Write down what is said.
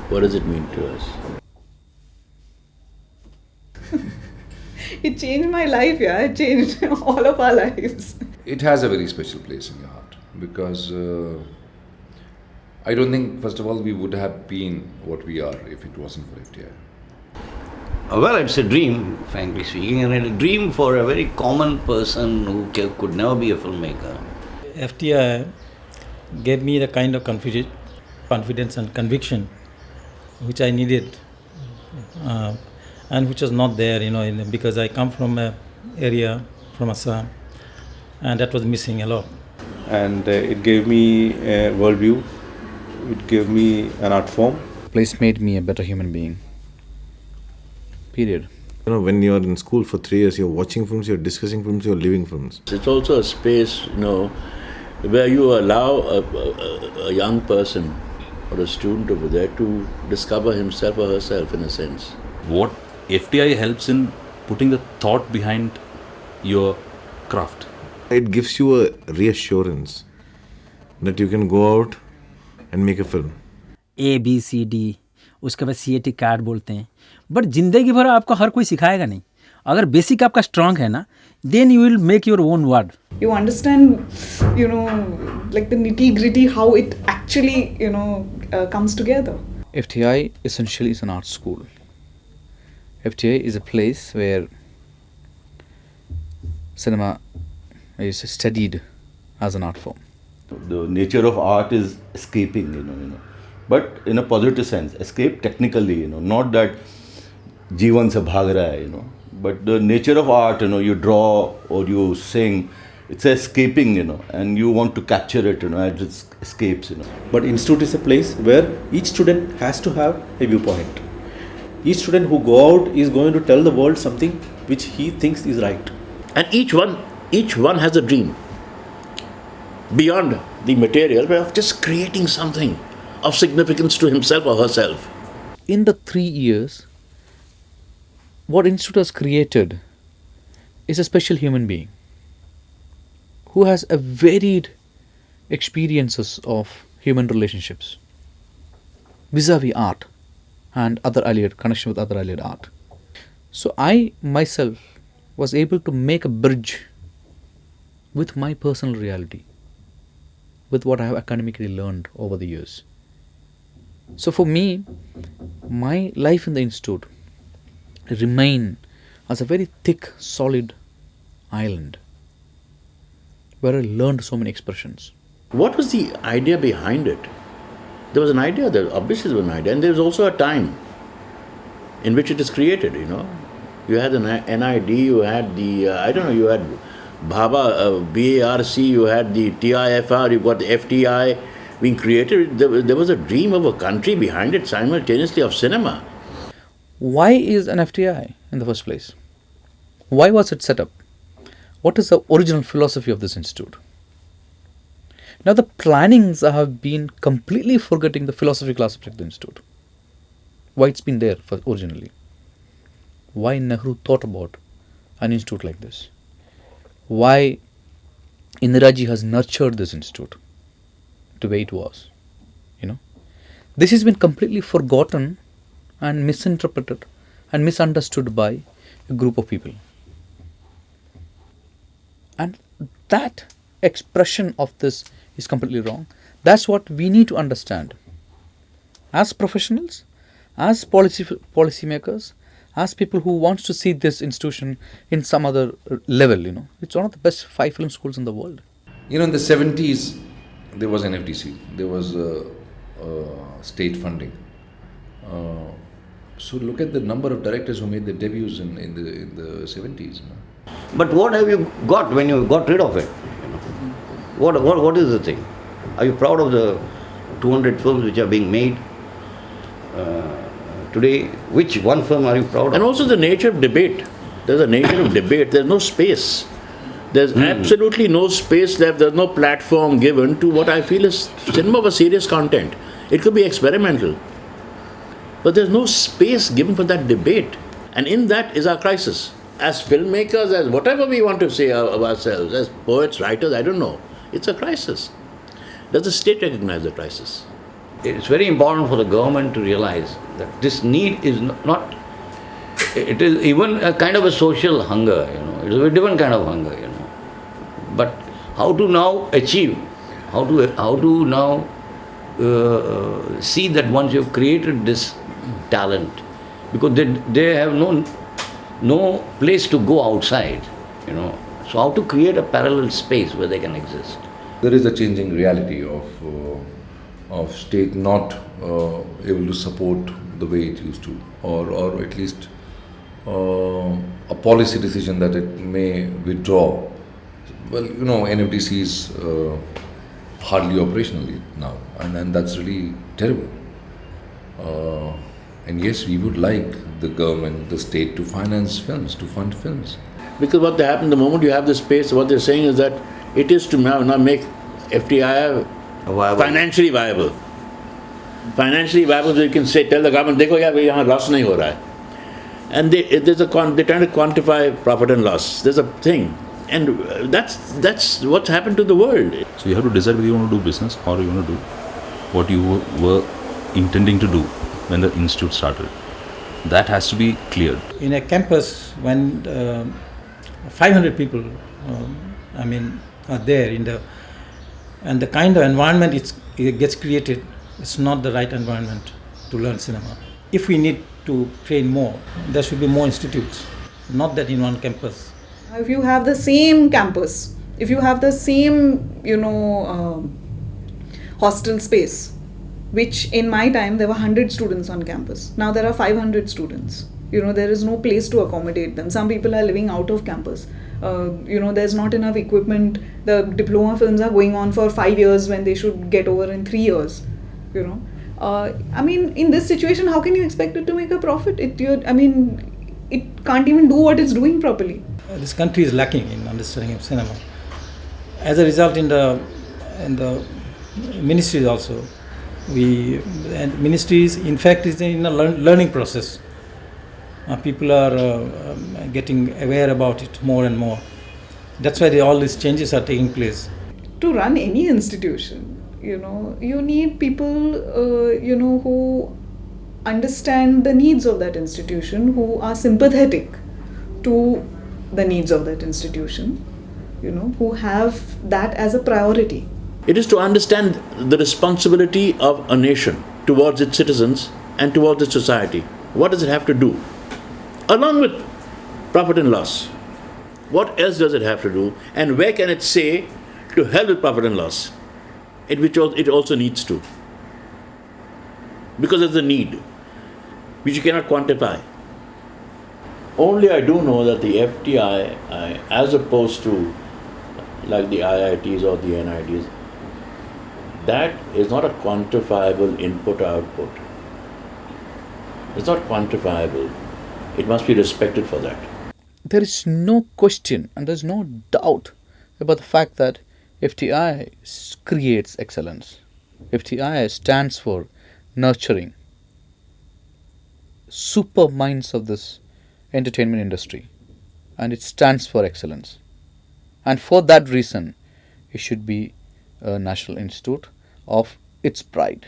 What does it mean to us? It changed my life, yeah. It changed all of our lives. It has a very special place in your heart because I don't think, first of all, we would have been what we are if it wasn't for FTI. Well, it's a dream, frankly speaking, and a dream for a very common person who could never be a filmmaker. FTI gave me the kind of confidence and conviction which I needed, and which was not there, because I come from a area from Assam, and that was missing a lot. And it gave me a worldview. It gave me an art form. Place made me a better human being. Period. When you're in school for 3 years, you're watching films, you're discussing films, you're living films. It's also a space, where you allow a young person or a student over there to discover himself or herself, in a sense. What FTI helps in putting the thought behind your craft. It gives you a reassurance that you can go out and make a film. ABCD, उसके बाद CAT card बोलते हैं, but जिंदगी भर आपको हर कोई सिखाएगा नहीं. अगर बेसिक आपका स्ट्रांग है ना, then you will make your own word. You understand, like the nitty-gritty, how it actually, comes together. FTI essentially is an art school. FTI is a place where cinema is studied as an art form. The nature of art is escaping, but in a positive sense. Escape technically, not that जीवन से भाग रहा है, but the nature of art, you draw or you sing, it's escaping, and you want to capture it, as it escapes, But institute is a place where each student has to have a viewpoint. Each student who go out is going to tell the world something which he thinks is right. And each one has a dream beyond the material, but of just creating something of significance to himself or herself. In the 3 years, what Institute has created is a special human being who has a varied experiences of human relationships vis-a-vis art and other allied connection with other allied art. So I myself was able to make a bridge with my personal reality, with what I have academically learned over the years. So for me, my life in the institute remain as a very thick, solid island where I learned so many expressions. What was the idea behind it? There was an idea, obviously there was an idea, and there was also a time in which it is created, You had an NID, you had the, you had BARC, you had the TIFR, you got the FTI being created. There was a dream of a country behind it simultaneously of cinema. Why is an FTI in the first place? Why was it set up? What is the original philosophy of this institute? Now the plannings have been completely forgetting the philosophical aspect of the institute. Why it's been there originally? Why Nehru thought about an institute like this? Why Indiraji has nurtured this institute to where it was? This has been completely forgotten and misinterpreted and misunderstood by a group of people. And that expression of this is completely wrong. That's what we need to understand. As professionals, as policymakers, as people who want to see this institution in some other level, it's one of the best 5 film schools in the world. In the 70s, there was an FDC, there was state funding. So look at the number of directors who made their debuts in the 70s. But what have you got when you got rid of it? What is the thing? Are you proud of the 200 films which are being made today? Which one film are you proud of? And also the nature of debate. There's a nature of debate. There's no space. There's absolutely no space left. There's no platform given to what I feel is cinema of a serious content. It could be experimental. But there's no space given for that debate. And in that is our crisis. As filmmakers, as whatever we want to say of ourselves, as poets, writers, I don't know. It's a crisis. Does the state recognize the crisis? it's very important for the government to realize that this need is not, it is even a kind of a social hunger, it is a different kind of hunger, But how to now achieve, how to now see that once you've created this talent, because they have no place to go outside, So how to create a parallel space where they can exist? There is a changing reality of state not able to support the way it used to, or at least a policy decision that it may withdraw. Well, NFDC is hardly operational now, and that's really terrible. And yes, we would like the government, the state to finance films, to fund films. Because what happened the moment you have this space, what they're saying is that it is to now make FTII financially viable. Financially viable, so you can say, tell the government, देखो यार यहाँ loss नहीं हो रहा है. And they're trying to quantify profit and loss. There's a thing. And that's what's happened to the world. So you have to decide whether you want to do business or you want to do what you were intending to do when the institute started. That has to be cleared. In a campus, when 500 people, are there and the kind of environment it gets created, it's not the right environment to learn cinema. If we need to train more, there should be more institutes, not that in one campus. If you have the same campus, if you have the same, hostel space, which in my time there were 100 students on campus. Now there are 500 students. There is no place to accommodate them. Some people are living out of campus. There's not enough equipment. The diploma films are going on for 5 years when they should get over in 3 years. In this situation, how can you expect it to make a profit? It can't even do what it's doing properly. This country is lacking in understanding of cinema. As a result, in the ministries also, ministries in fact is in a learning process. People are getting aware about it more and more. That's why all these changes are taking place. To run any institution, you need people, who understand the needs of that institution, who are sympathetic to the needs of that institution, who have that as a priority. It is to understand the responsibility of a nation towards its citizens and towards its society. What does it have to do? Along with profit and loss. What else does it have to do? And where can it say, to hell with profit and loss? Which it also needs to. Because there's a need, which you cannot quantify. Only I do know that the FTII, as opposed to like the IITs or the NITs, that is not a quantifiable input-output. It's not quantifiable. It must be respected for that. There is no question and there's no doubt about the fact that FTII creates excellence. FTII stands for nurturing super minds of this entertainment industry, and it stands for excellence. And for that reason, it should be a national institute of its pride.